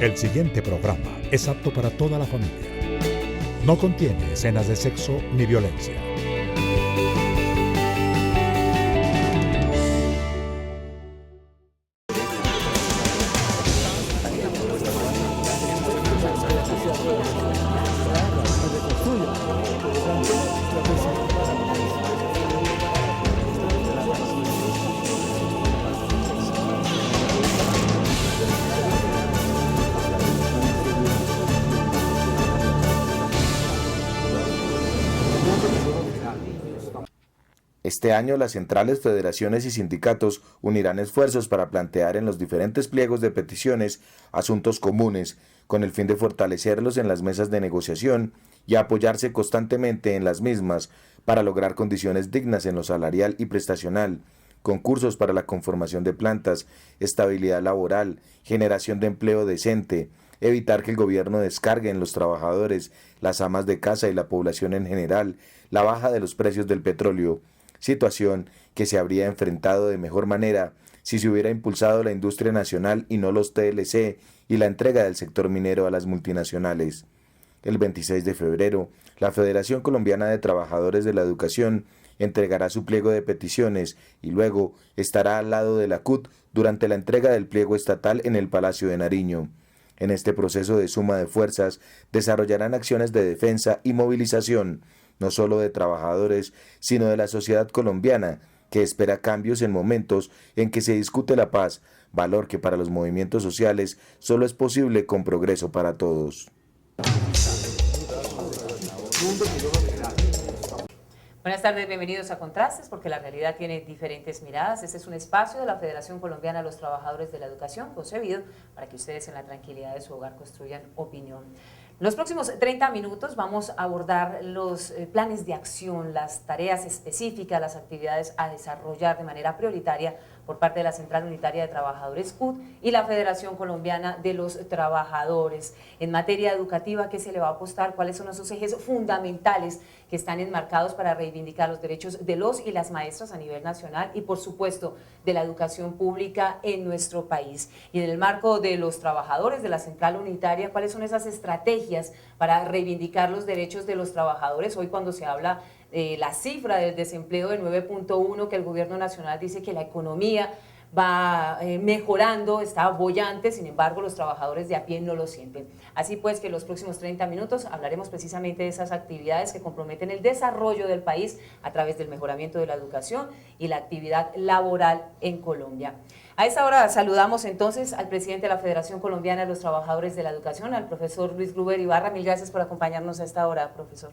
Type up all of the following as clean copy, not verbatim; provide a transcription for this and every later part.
El siguiente programa es apto para toda la familia. No contiene escenas de sexo ni violencia. Este año las centrales, federaciones y sindicatos unirán esfuerzos para plantear en los diferentes pliegos de peticiones asuntos comunes, con el fin de fortalecerlos en las mesas de negociación y apoyarse constantemente en las mismas para lograr condiciones dignas en lo salarial y prestacional, concursos para la conformación de plantas, estabilidad laboral, generación de empleo decente, evitar que el gobierno descargue en los trabajadores, las amas de casa y la población en general, la baja de los precios del petróleo, situación que se habría enfrentado de mejor manera si se hubiera impulsado la industria nacional y no los TLC y la entrega del sector minero a las multinacionales. El 26 de febrero, la Federación Colombiana de Trabajadores de la Educación entregará su pliego de peticiones y luego estará al lado de la CUT durante la entrega del pliego estatal en el Palacio de Nariño. En este proceso de suma de fuerzas, desarrollarán acciones de defensa y movilización, no solo de trabajadores, sino de la sociedad colombiana, que espera cambios en momentos en que se discute la paz, valor que para los movimientos sociales solo es posible con progreso para todos. Buenas tardes, bienvenidos a Contrastes, porque la realidad tiene diferentes miradas. Este es un espacio de la Federación Colombiana de los Trabajadores de la Educación, concebido para que ustedes en la tranquilidad de su hogar construyan opinión. En los próximos 30 minutos vamos a abordar los planes de acción, las tareas específicas, las actividades a desarrollar de manera prioritaria por parte de la Central Unitaria de Trabajadores CUT y la Federación Colombiana de los Trabajadores. En materia educativa, ¿qué se le va a apostar? ¿Cuáles son esos ejes fundamentales que están enmarcados para reivindicar los derechos de los y las maestras a nivel nacional y, por supuesto, de la educación pública en nuestro país? Y en el marco de los trabajadores de la Central Unitaria, ¿cuáles son esas estrategias para reivindicar los derechos de los trabajadores? Hoy, cuando se habla la cifra del desempleo de 9.1, que el gobierno nacional dice que la economía va mejorando, está boyante, sin embargo los trabajadores de a pie no lo sienten. Así pues que en los próximos 30 minutos hablaremos precisamente de esas actividades que comprometen el desarrollo del país a través del mejoramiento de la educación y la actividad laboral en Colombia. A esta hora saludamos entonces al presidente de la Federación Colombiana de los Trabajadores de la Educación, al profesor Luis Gruber Ibarra. Mil gracias por acompañarnos a esta hora, profesor.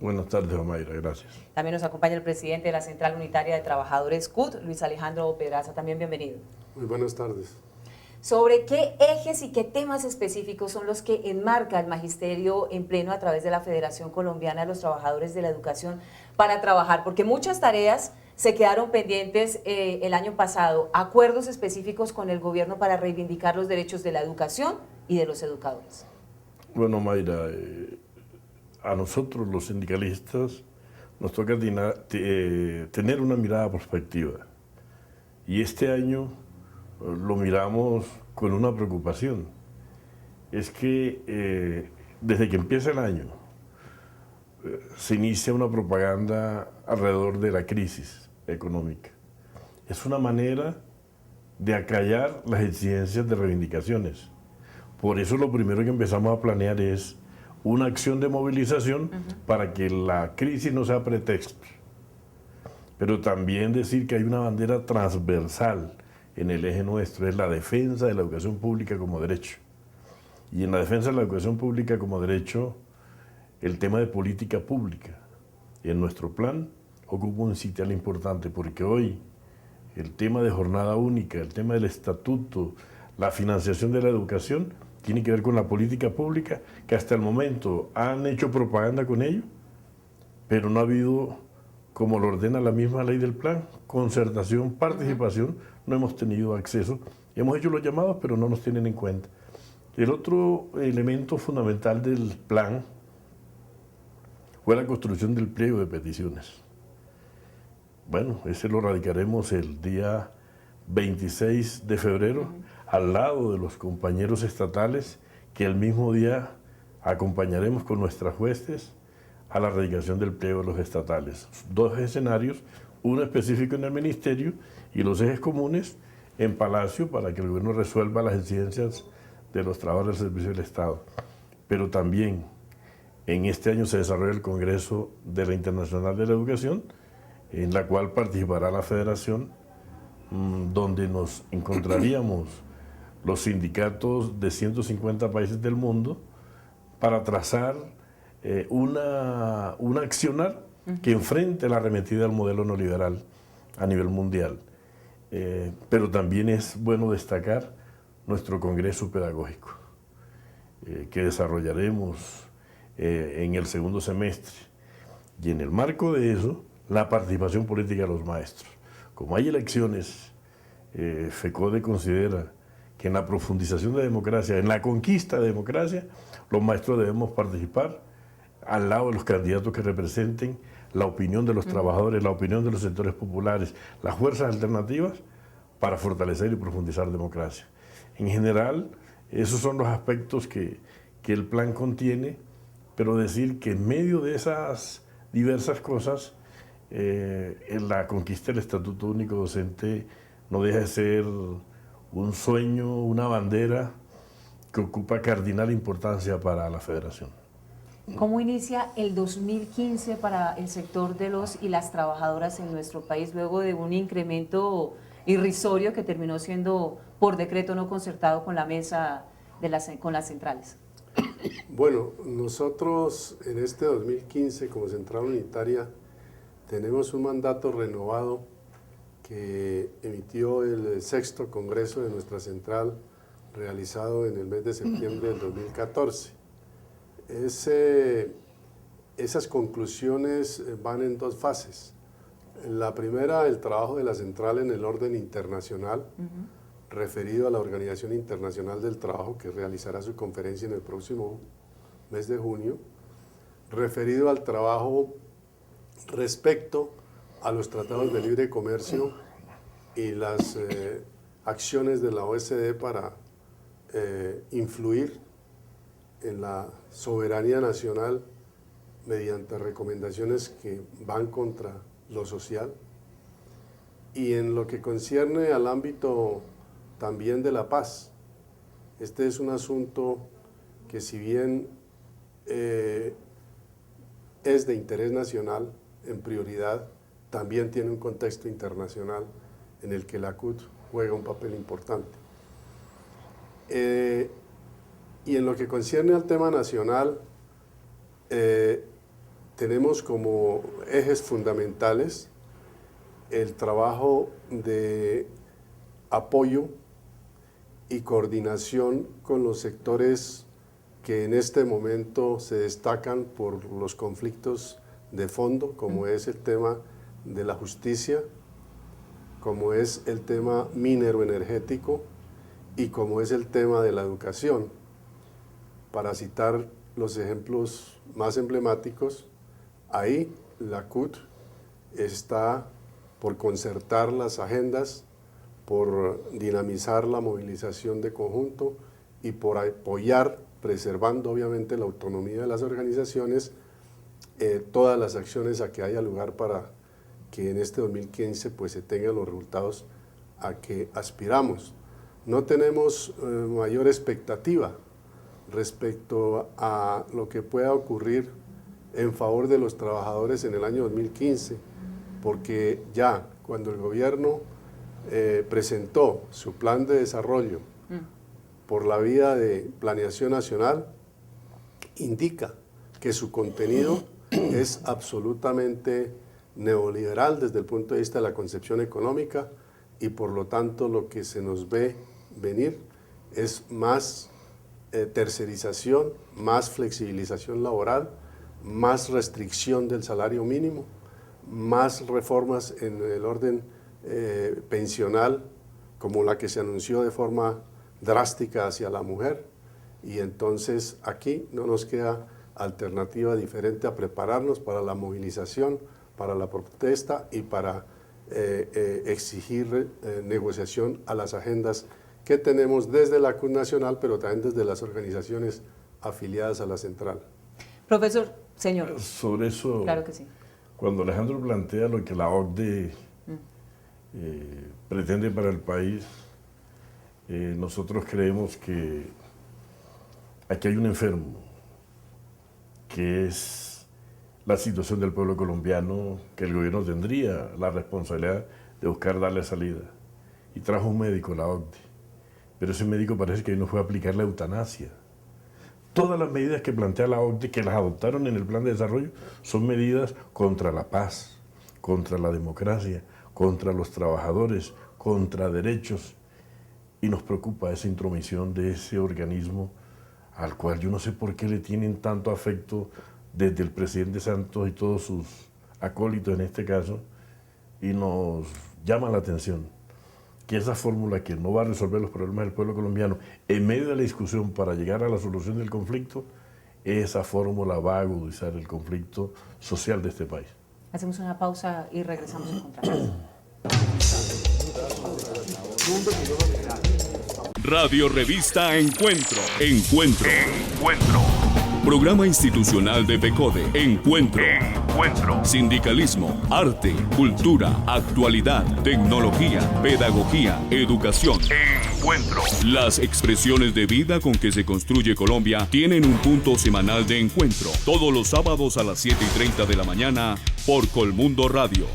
Buenas tardes, Omaira, gracias. También nos acompaña el presidente de la Central Unitaria de Trabajadores CUT, Luis Alejandro Pedraza. También bienvenido. Muy buenas tardes. ¿Sobre qué ejes y qué temas específicos son los que enmarca el magisterio en pleno a través de la Federación Colombiana de los Trabajadores de la Educación para trabajar? Porque muchas tareas se quedaron pendientes el año pasado, acuerdos específicos con el gobierno para reivindicar los derechos de la educación y de los educadores. Bueno, Mayra, a nosotros los sindicalistas nos toca tener una mirada prospectiva y este año lo miramos con una preocupación. Es que desde que empieza el año se inicia una propaganda alrededor de la crisis económica. Es una manera de acallar las exigencias de reivindicaciones. Por eso lo primero que empezamos a planear es una acción de movilización para que la crisis no sea pretexto. Pero también decir que hay una bandera transversal en el eje nuestro, es la defensa de la educación pública como derecho. Y en la defensa de la educación pública como derecho, el tema de política pública en nuestro plan ocupa un sitial importante, porque hoy el tema de jornada única, el tema del estatuto, la financiación de la educación, tiene que ver con la política pública, que hasta el momento han hecho propaganda con ello, pero no ha habido, como lo ordena la misma ley del plan, concertación, participación, no hemos tenido acceso. Hemos hecho los llamados, pero no nos tienen en cuenta. El otro elemento fundamental del plan fue la construcción del pliego de peticiones. Bueno, ese lo radicaremos el día 26 de febrero al lado de los compañeros estatales que el mismo día acompañaremos con nuestras huestes a la erradicación del pliego de los estatales. 2 escenarios, uno específico en el ministerio y los ejes comunes en Palacio para que el gobierno resuelva las exigencias de los trabajadores del servicio del Estado. Pero también en este año se desarrolla el Congreso de la Internacional de la Educación, en la cual participará la Federación, donde nos encontraríamos los sindicatos de 150 países del mundo para trazar una accionar que enfrente la arremetida al modelo neoliberal a nivel mundial. Pero también es bueno destacar nuestro Congreso Pedagógico, que desarrollaremos en el segundo semestre. Y en el marco de eso, la participación política de los maestros. Como hay elecciones, FECODE considera que en la profundización de democracia, en la conquista de democracia, los maestros debemos participar al lado de los candidatos que representen la opinión de los trabajadores, la opinión de los sectores populares, las fuerzas alternativas para fortalecer y profundizar democracia. En general, esos son los aspectos que el plan contiene, pero decir que en medio de esas diversas cosas, en la conquista del Estatuto Único Docente no deja de ser un sueño, una bandera que ocupa cardinal importancia para la Federación. ¿Cómo inicia el 2015 para el sector de los y las trabajadoras en nuestro país luego de un incremento irrisorio que terminó siendo por decreto no concertado con la mesa con las centrales? Bueno, nosotros en este 2015 como Central Unitaria tenemos un mandato renovado que emitió el 6º Congreso de nuestra central realizado en el mes de septiembre del 2014. Esas conclusiones van en 2 fases. La primera, el trabajo de la central en el orden internacional, referido a la Organización Internacional del Trabajo, que realizará su conferencia en el próximo mes de junio, referido al trabajo respecto a los tratados de libre comercio y las acciones de la OSD para influir en la soberanía nacional mediante recomendaciones que van contra lo social. Y en lo que concierne al ámbito también de la paz, este es un asunto que si bien es de interés nacional en prioridad, también tiene un contexto internacional en el que la CUT juega un papel importante. Y en lo que concierne al tema nacional, tenemos como ejes fundamentales el trabajo de apoyo y coordinación con los sectores que en este momento se destacan por los conflictos de fondo, como es el tema de la justicia, como es el tema minero-energético y como es el tema de la educación. Para citar los ejemplos más emblemáticos, ahí la CUT está por concertar las agendas, por dinamizar la movilización de conjunto y por apoyar, preservando obviamente la autonomía de las organizaciones, todas las acciones a que haya lugar para que en este 2015 pues, se tengan los resultados a que aspiramos. No tenemos mayor expectativa respecto a lo que pueda ocurrir en favor de los trabajadores en el año 2015, porque ya cuando el gobierno presentó su plan de desarrollo por la vía de planeación nacional, indica que su contenido es absolutamente neoliberal desde el punto de vista de la concepción económica y por lo tanto lo que se nos ve venir es más tercerización, más flexibilización laboral, más restricción del salario mínimo, más reformas en el orden pensional como la que se anunció de forma drástica hacia la mujer, y entonces aquí no nos queda alternativa diferente a prepararnos para la movilización, para la protesta y para exigir negociación a las agendas que tenemos desde la CUT Nacional, pero también desde las organizaciones afiliadas a la central. Profesor, señor. Sobre eso, Claro que sí. cuando Alejandro plantea lo que la OCDE pretende para el país, nosotros creemos que aquí hay un enfermo, que es la situación del pueblo colombiano, que el gobierno tendría la responsabilidad de buscar darle salida. Y trajo un médico, la OCDE, pero ese médico parece que no fue a aplicar la eutanasia. Todas las medidas que plantea la OCDE, que las adoptaron en el plan de desarrollo, son medidas contra la paz, contra la democracia, contra los trabajadores, contra derechos. Y nos preocupa esa intromisión de ese organismo al cual yo no sé por qué le tienen tanto afecto desde el presidente Santos y todos sus acólitos en este caso, y nos llama la atención que esa fórmula que no va a resolver los problemas del pueblo colombiano en medio de la discusión para llegar a la solución del conflicto, esa fórmula va a agudizar el conflicto social de este país. Hacemos una pausa y regresamos a Contrastes. Radio Revista Encuentro. Programa institucional de PECODE. Encuentro. Sindicalismo, arte, cultura, actualidad, tecnología, pedagogía, educación. Las expresiones de vida con que se construye Colombia tienen un punto semanal de encuentro. Todos los sábados a las 7:30 de la mañana por Colmundo Radio.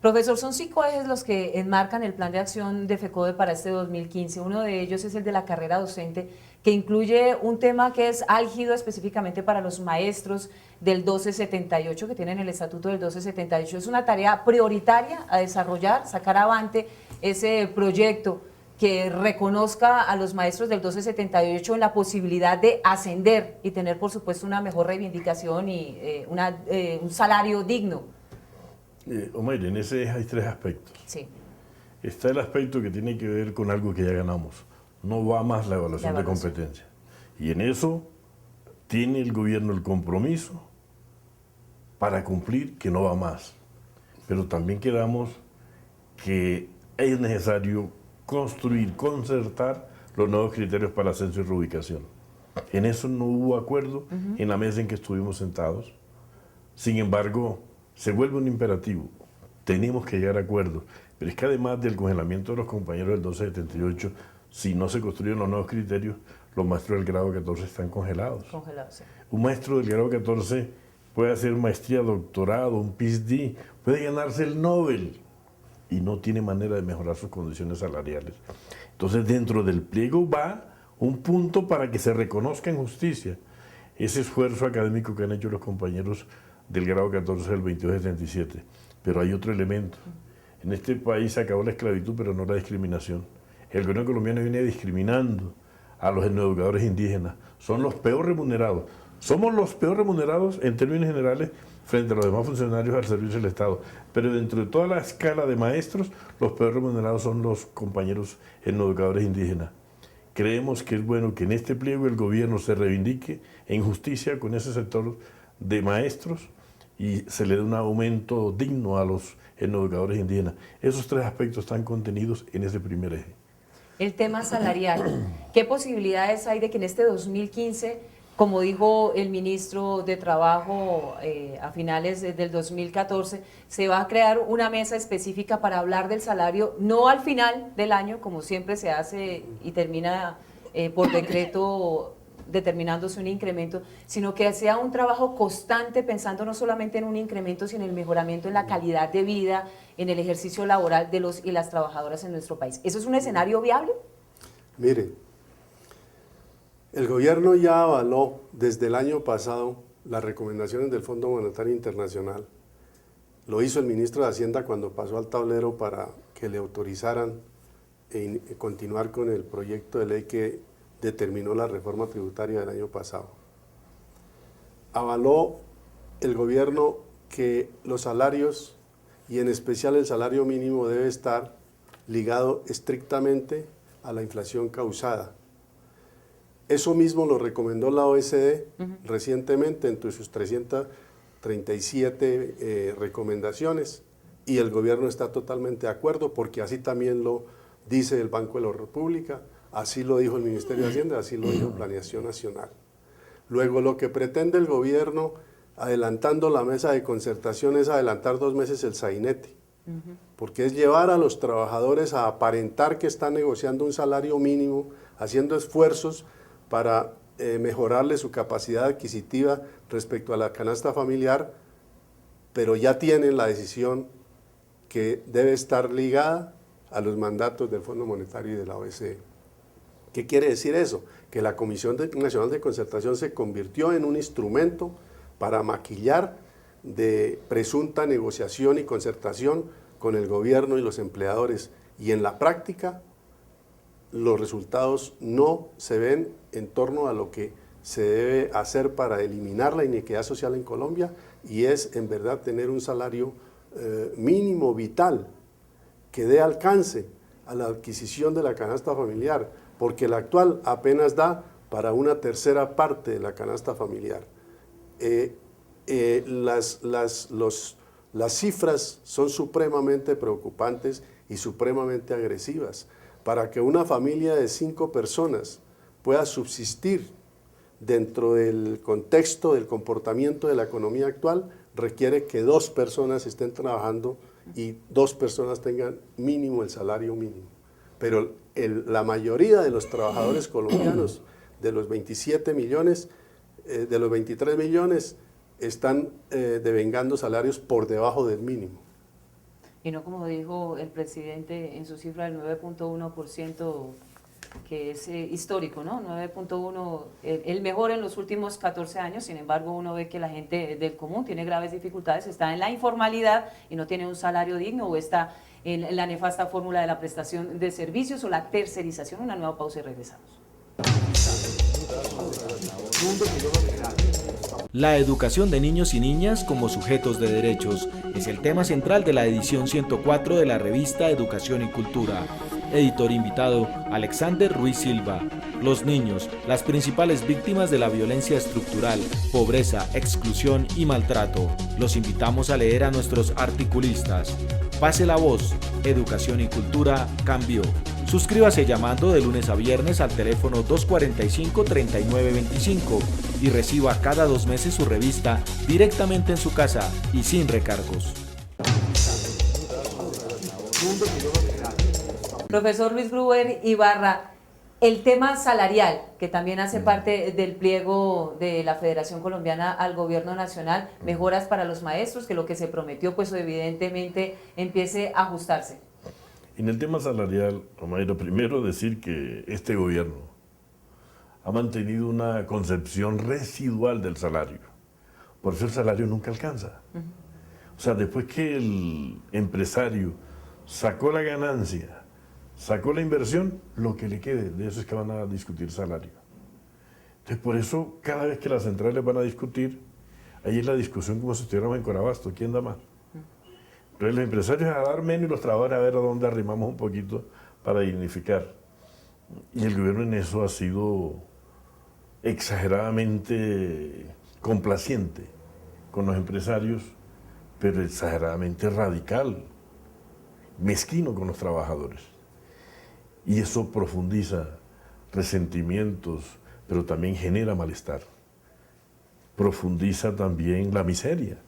Profesor, son 5 ejes los que enmarcan el plan de acción de FECODE para este 2015. Uno de ellos es el de la carrera docente, que incluye un tema que es álgido específicamente para los maestros del 1278, que tienen el estatuto del 1278. Es una tarea prioritaria a desarrollar, sacar avante ese proyecto que reconozca a los maestros del 1278 en la posibilidad de ascender y tener, por supuesto, una mejor reivindicación y un salario digno. Omar, en ese hay 3 aspectos. Sí. Está el aspecto que tiene que ver con algo que ya ganamos. No va más la evaluación de competencia. Y en eso tiene el gobierno el compromiso para cumplir que no va más. Pero también quedamos que es necesario construir, concertar los nuevos criterios para ascenso y reubicación. En eso no hubo acuerdo en la mesa en que estuvimos sentados. Sin embargo, se vuelve un imperativo. Tenemos que llegar a acuerdos. Pero es que además del congelamiento de los compañeros del 1278, si no se construyen los nuevos criterios, los maestros del grado 14 están congelados. Sí. Un maestro del grado 14 puede hacer maestría, doctorado, un PhD, puede ganarse el Nobel y no tiene manera de mejorar sus condiciones salariales. Entonces, dentro del pliego va un punto para que se reconozca en justicia ese esfuerzo académico que han hecho los compañeros del grado 14 del 2277. Pero hay otro elemento. En este país se acabó la esclavitud, pero no la discriminación. El gobierno colombiano viene discriminando a los educadores indígenas. Son los peor remunerados. Somos los peor remunerados en términos generales frente a los demás funcionarios al servicio del Estado. Pero dentro de toda la escala de maestros, los peor remunerados son los compañeros educadores indígenas. Creemos que es bueno que en este pliego el gobierno se reivindique en justicia con ese sector de maestros y se le dé un aumento digno a los educadores indígenas. Esos 3 aspectos están contenidos en ese primer eje. El tema salarial, ¿qué posibilidades hay de que en este 2015, como dijo el ministro de Trabajo a finales del 2014, se va a crear una mesa específica para hablar del salario, no al final del año, como siempre se hace y termina por decreto determinándose un incremento, sino que sea un trabajo constante pensando no solamente en un incremento, sino en el mejoramiento en la calidad de vida, en el ejercicio laboral de los y las trabajadoras en nuestro país? ¿Eso es un escenario viable? Mire, el gobierno ya avaló desde el año pasado las recomendaciones del Fondo Monetario Internacional. Lo hizo el ministro de Hacienda cuando pasó al tablero para que le autorizaran continuar con el proyecto de ley que determinó la reforma tributaria del año pasado. Avaló el gobierno que los salarios, y en especial el salario mínimo, debe estar ligado estrictamente a la inflación causada. Eso mismo lo recomendó la OECD recientemente entre sus 300 37 recomendaciones y el gobierno está totalmente de acuerdo porque así también lo dice el Banco de la República, así lo dijo el Ministerio de Hacienda, así lo dijo Planeación Nacional. Luego lo que pretende el gobierno, adelantando la mesa de concertación, es adelantar 2 meses el sainete, porque es llevar a los trabajadores a aparentar que están negociando un salario mínimo, haciendo esfuerzos para mejorarle su capacidad adquisitiva respecto a la canasta familiar, pero ya tienen la decisión que debe estar ligada a los mandatos del Fondo Monetario y de la OCDE. ¿Qué quiere decir eso? Que la Comisión Nacional de Concertación se convirtió en un instrumento para maquillar de presunta negociación y concertación con el gobierno y los empleadores. Y en la práctica, los resultados no se ven en torno a lo que se debe hacer para eliminar la inequidad social en Colombia, y es en verdad tener un salario mínimo vital que dé alcance a la adquisición de la canasta familiar, porque el actual apenas da para una tercera parte de la canasta familiar. Las cifras son supremamente preocupantes y supremamente agresivas. Para que una familia de 5 personas pueda subsistir dentro del contexto del comportamiento de la economía actual, requiere que 2 personas estén trabajando y 2 personas tengan mínimo el salario mínimo. Pero la mayoría de los trabajadores colombianos, de los 27 millones, de los 23 millones, están devengando salarios por debajo del mínimo. Y no como dijo el presidente en su cifra del 9.1%, que es histórico, ¿no? 9.1, el mejor en los últimos 14 años. Sin embargo, uno ve que la gente del común tiene graves dificultades, está en la informalidad y no tiene un salario digno, o está en la nefasta fórmula de la prestación de servicios o la tercerización. Una nueva pausa y regresamos. La educación de niños y niñas como sujetos de derechos es el tema central de la edición 104 de la revista Educación y Cultura. Editor invitado, Alexander Ruiz Silva. Los niños, las principales víctimas de la violencia estructural, pobreza, exclusión y maltrato. Los invitamos a leer a nuestros articulistas. Pase la voz, Educación y Cultura cambió. Suscríbase llamando de lunes a viernes al teléfono 245-3925 y reciba cada 2 meses su revista directamente en su casa y sin recargos. Profesor Luis Gruber Ibarra, el tema salarial, que también hace parte del pliego de la Federación Colombiana al Gobierno Nacional, mejoras para los maestros, que lo que se prometió pues evidentemente empiece a ajustarse. En el tema salarial, Omaira, primero decir que este gobierno ha mantenido una concepción residual del salario. Por eso el salario nunca alcanza. O sea, después que el empresario sacó la ganancia, sacó la inversión, lo que le quede, de eso es que van a discutir salario. Entonces, por eso, cada vez que las centrales van a discutir, ahí es la discusión como si estuviéramos en Corabasto, ¿quién da más? Entonces, los empresarios a dar menos y los trabajadores a ver a dónde arrimamos un poquito para dignificar. Y el gobierno en eso ha sido exageradamente complaciente con los empresarios, pero exageradamente radical, mezquino con los trabajadores. Y eso profundiza resentimientos, pero también genera malestar. Profundiza también la miseria.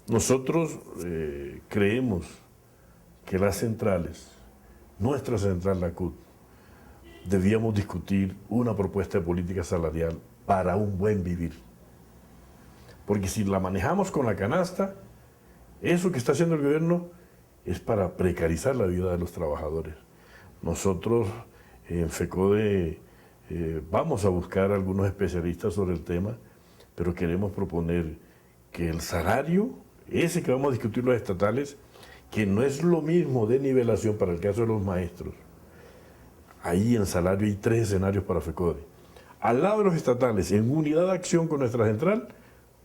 Nosotros creemos que las centrales, nuestra central, la CUT, debíamos discutir una propuesta de política salarial para un buen vivir. Porque si la manejamos con la canasta, eso que está haciendo el gobierno es para precarizar la vida de los trabajadores. Nosotros en FECODE vamos a buscar algunos especialistas sobre el tema, pero queremos proponer que el salario, ese que vamos a discutir los estatales, que no es lo mismo de nivelación para el caso de los maestros. Ahí en salario hay 3 escenarios para FECODE. Al lado de los estatales, en unidad de acción con nuestra central,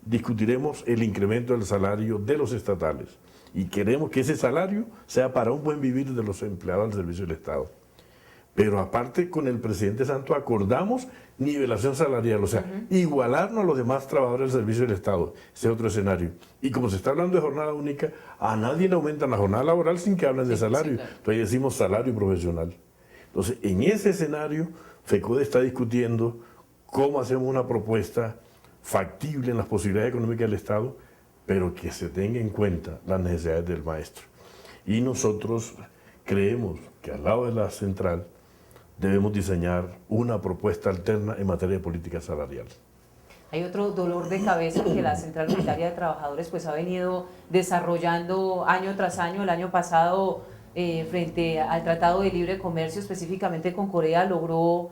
discutiremos el incremento del salario de los estatales. Y queremos que ese salario sea para un buen vivir de los empleados del servicio del Estado. Pero aparte con el presidente Santos acordamos nivelación salarial, o sea, igualarnos a los demás trabajadores del servicio del Estado, ese es otro escenario. Y como se está hablando de jornada única, a nadie le aumentan la jornada laboral sin que hablen de salario. Sí, claro. Entonces decimos salario profesional. Entonces, en ese escenario, FECODE está discutiendo cómo hacemos una propuesta factible en las posibilidades económicas del Estado, pero que se tenga en cuenta las necesidades del maestro. Y nosotros creemos que al lado de la central debemos diseñar una propuesta alterna en materia de política salarial. Hay otro dolor de cabeza que la Central Unitaria de Trabajadores pues ha venido desarrollando año tras año. El año pasado, frente al Tratado de Libre Comercio, específicamente con Corea, logró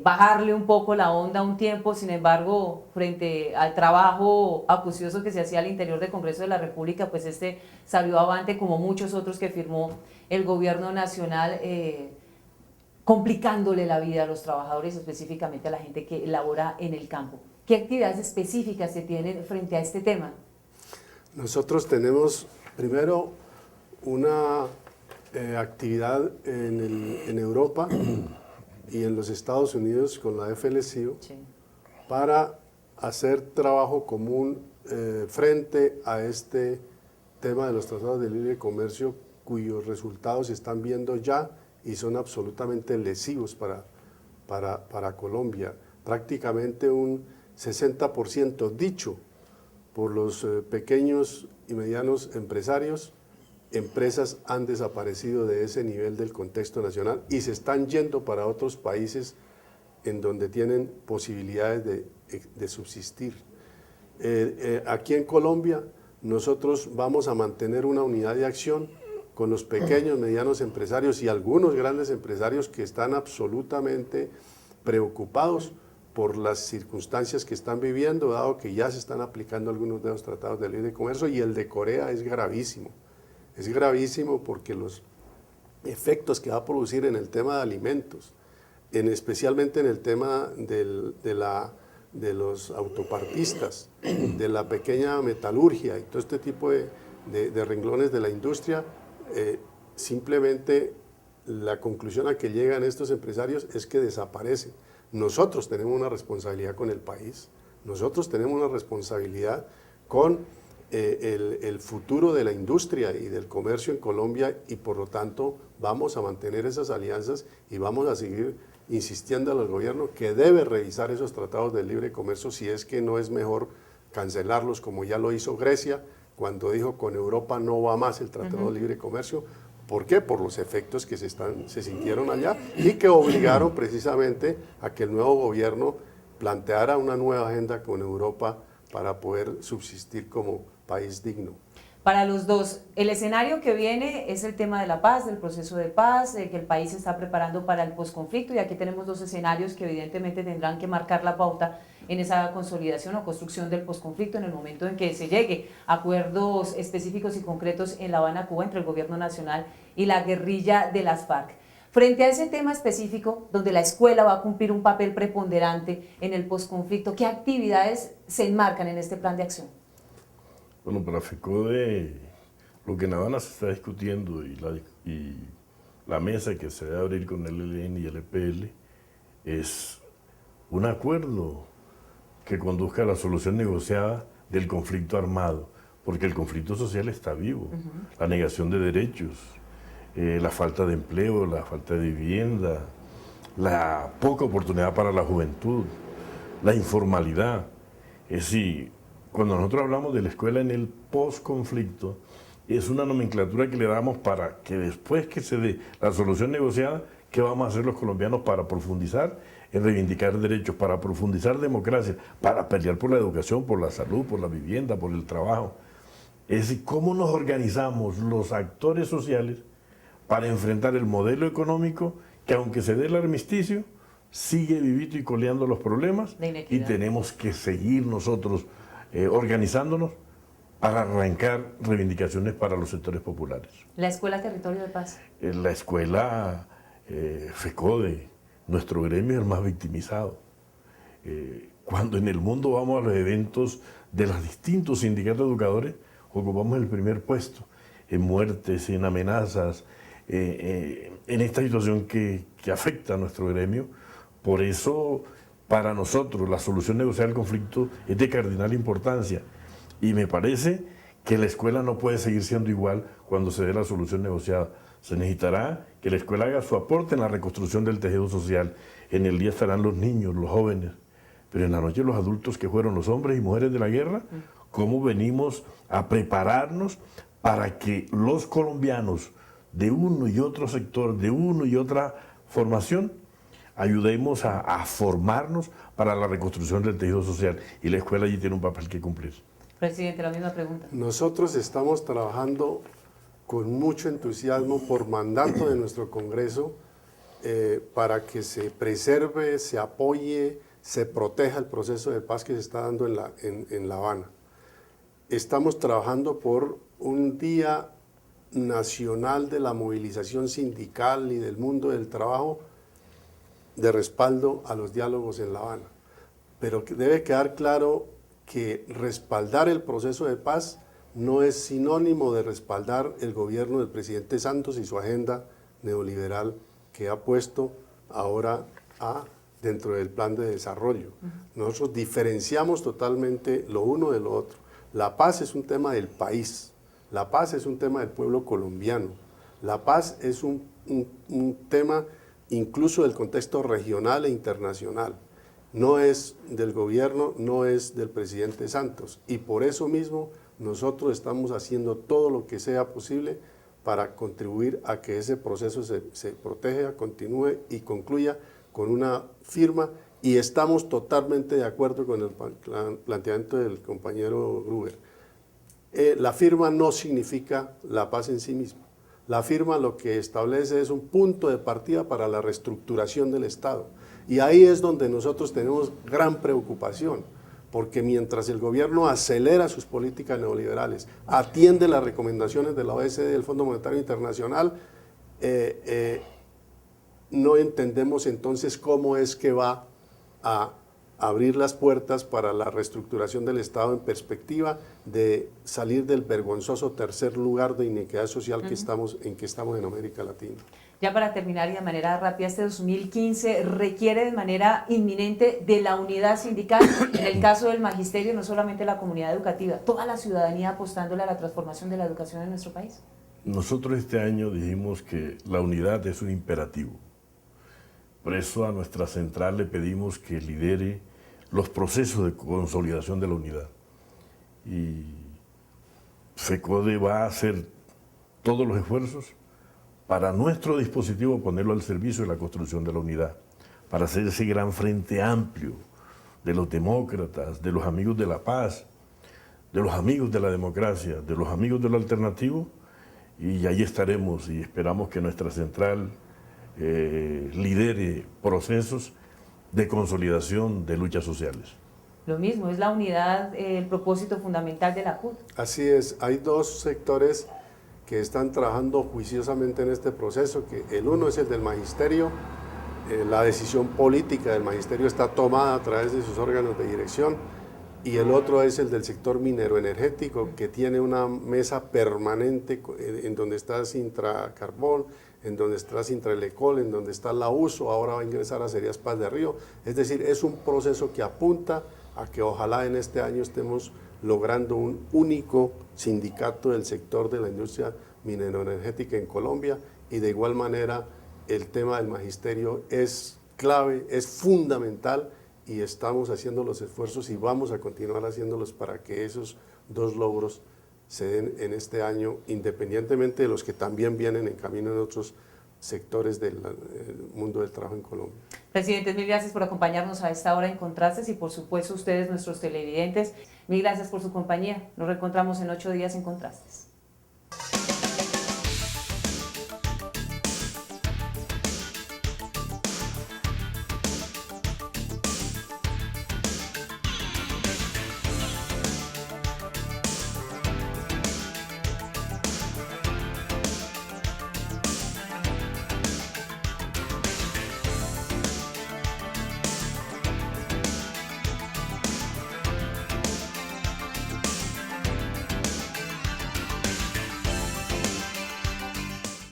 bajarle un poco la onda un tiempo. Sin embargo, frente al trabajo acucioso que se hacía al interior del Congreso de la República, pues este salió avante como muchos otros que firmó el gobierno nacional, complicándole la vida a los trabajadores, específicamente a la gente que labora en el campo. ¿Qué actividades específicas se tienen frente a este tema? Nosotros tenemos primero una actividad en Europa y en los Estados Unidos con la FLCIO Sí. para hacer trabajo común frente a este tema de los tratados de libre comercio, cuyos resultados se están viendo ya y son absolutamente lesivos para Colombia. Prácticamente un 60% dicho por los pequeños y medianos empresarios. Empresas han desaparecido de ese nivel del contexto nacional y se están yendo para otros países en donde tienen posibilidades de subsistir. Aquí en Colombia nosotros vamos a mantener una unidad de acción con los pequeños, medianos empresarios y algunos grandes empresarios que están absolutamente preocupados por las circunstancias que están viviendo, dado que ya se están aplicando algunos de los tratados de libre comercio, y el de Corea es gravísimo. Es gravísimo porque los efectos que va a producir en el tema de alimentos, especialmente en el tema de los autopartistas, de la pequeña metalurgia y todo este tipo de renglones de la industria, simplemente la conclusión a que llegan estos empresarios es que desaparecen. Nosotros tenemos una responsabilidad con el país, nosotros tenemos una responsabilidad con el futuro de la industria y del comercio en Colombia, y por lo tanto vamos a mantener esas alianzas y vamos a seguir insistiendo al gobierno que debe revisar esos tratados de libre comercio, si es que no es mejor cancelarlos como ya lo hizo Grecia cuando dijo con Europa no va más el tratado de libre comercio. ¿Por qué? Por los efectos que se sintieron allá y que obligaron precisamente a que el nuevo gobierno planteara una nueva agenda con Europa para poder subsistir como país digno. Para los dos, el escenario que viene es el tema de la paz, del proceso de paz, que el país se está preparando para el posconflicto, y aquí tenemos dos escenarios que evidentemente tendrán que marcar la pauta en esa consolidación o construcción del posconflicto en el momento en que se llegue a acuerdos específicos y concretos en La Habana, Cuba, entre el gobierno nacional y la guerrilla de las FARC. Frente a ese tema específico, donde la escuela va a cumplir un papel preponderante en el posconflicto, ¿qué actividades se enmarcan en este plan de acción? Bueno, para FECODE, lo que en La Habana se está discutiendo y la mesa que se debe abrir con el ELN y el EPL es un acuerdo que conduzca a la solución negociada del conflicto armado, porque el conflicto social está vivo, la negación de derechos, la falta de empleo, la falta de vivienda, la poca oportunidad para la juventud, la informalidad. Es decir, cuando nosotros hablamos de la escuela en el posconflicto, es una nomenclatura que le damos para que después que se dé la solución negociada, ¿qué vamos a hacer los colombianos para profundizar en reivindicar derechos, para profundizar democracia, para pelear por la educación, por la salud, por la vivienda, por el trabajo? Es decir, ¿cómo nos organizamos los actores sociales para enfrentar el modelo económico que, aunque se dé el armisticio, sigue vivito y coleando los problemas, y tenemos que seguir nosotros organizándonos para arrancar reivindicaciones para los sectores populares? La Escuela Territorio de Paz. La escuela FECODE, nuestro gremio es el más victimizado. Cuando en el mundo vamos a los eventos de los distintos sindicatos de educadores, ocupamos el primer puesto en muertes, en amenazas, en esta situación que afecta a nuestro gremio. Por eso, para nosotros, la solución negociada del conflicto es de cardinal importancia. Y me parece que la escuela no puede seguir siendo igual cuando se dé la solución negociada. Se necesitará que la escuela haga su aporte en la reconstrucción del tejido social. En el día estarán los niños, los jóvenes, pero en la noche los adultos que fueron los hombres y mujeres de la guerra. ¿Cómo venimos a prepararnos para que los colombianos de uno y otro sector, de uno y otra formación, ayudemos a formarnos para la reconstrucción del tejido social? Y la escuela allí tiene un papel que cumplir. Presidente, la misma pregunta. Nosotros estamos trabajando con mucho entusiasmo por mandato de nuestro Congreso para que se preserve, se apoye, se proteja el proceso de paz que se está dando en La Habana. Estamos trabajando por un Día Nacional de la Movilización Sindical y del mundo del trabajo de respaldo a los diálogos en La Habana. Pero debe quedar claro que respaldar el proceso de paz no es sinónimo de respaldar el gobierno del presidente Santos y su agenda neoliberal que ha puesto ahora dentro del plan de desarrollo. Nosotros diferenciamos totalmente lo uno de lo otro. La paz es un tema del país, la paz es un tema del pueblo colombiano, la paz es un tema incluso del contexto regional e internacional. No es del gobierno, no es del presidente Santos. Y por eso mismo nosotros estamos haciendo todo lo que sea posible para contribuir a que ese proceso se proteja, continúe y concluya con una firma. Y estamos totalmente de acuerdo con el planteamiento del compañero Gruber. La firma no significa la paz en sí misma. La firma lo que establece es un punto de partida para la reestructuración del Estado. Y ahí es donde nosotros tenemos gran preocupación, porque mientras el gobierno acelera sus políticas neoliberales, atiende las recomendaciones de la OECD y del Fondo Monetario Internacional, no entendemos entonces cómo es que va a abrir las puertas para la reestructuración del Estado en perspectiva de salir del vergonzoso tercer lugar de inequidad social en que estamos en América Latina. Ya para terminar y de manera rápida, este 2015 requiere de manera inminente de la unidad sindical, en el caso del magisterio, no solamente la comunidad educativa, toda la ciudadanía apostándole a la transformación de la educación en nuestro país. Nosotros este año dijimos que la unidad es un imperativo. Por eso a nuestra central le pedimos que lidere los procesos de consolidación de la unidad. Y FECODE va a hacer todos los esfuerzos para nuestro dispositivo ponerlo al servicio de la construcción de la unidad, para hacer ese gran frente amplio de los demócratas, de los amigos de la paz, de los amigos de la democracia, de los amigos de lo alternativo, y ahí estaremos y esperamos que nuestra central lidere procesos de consolidación de luchas sociales. Lo mismo, es la unidad, el propósito fundamental de la CUT. Así es, hay dos sectores que están trabajando juiciosamente en este proceso, que el uno es el del magisterio, la decisión política del magisterio está tomada a través de sus órganos de dirección, y el otro es el del sector minero energético, que tiene una mesa permanente en donde está Sintra Carbón, en donde está Sintraelecol, en donde está la USO, ahora va a ingresar a Cerías Paz de Río. Es decir, es un proceso que apunta a que ojalá en este año estemos logrando un único sindicato del sector de la industria mineroenergética en Colombia, y de igual manera el tema del magisterio es clave, es fundamental, y estamos haciendo los esfuerzos y vamos a continuar haciéndolos para que esos dos logros se den en este año, independientemente de los que también vienen en camino en otros sectores del mundo del trabajo en Colombia. Presidente, mil gracias por acompañarnos a esta hora en Contrastes y por supuesto ustedes, nuestros televidentes, mil gracias por su compañía. Nos reencontramos en 8 días en Contrastes.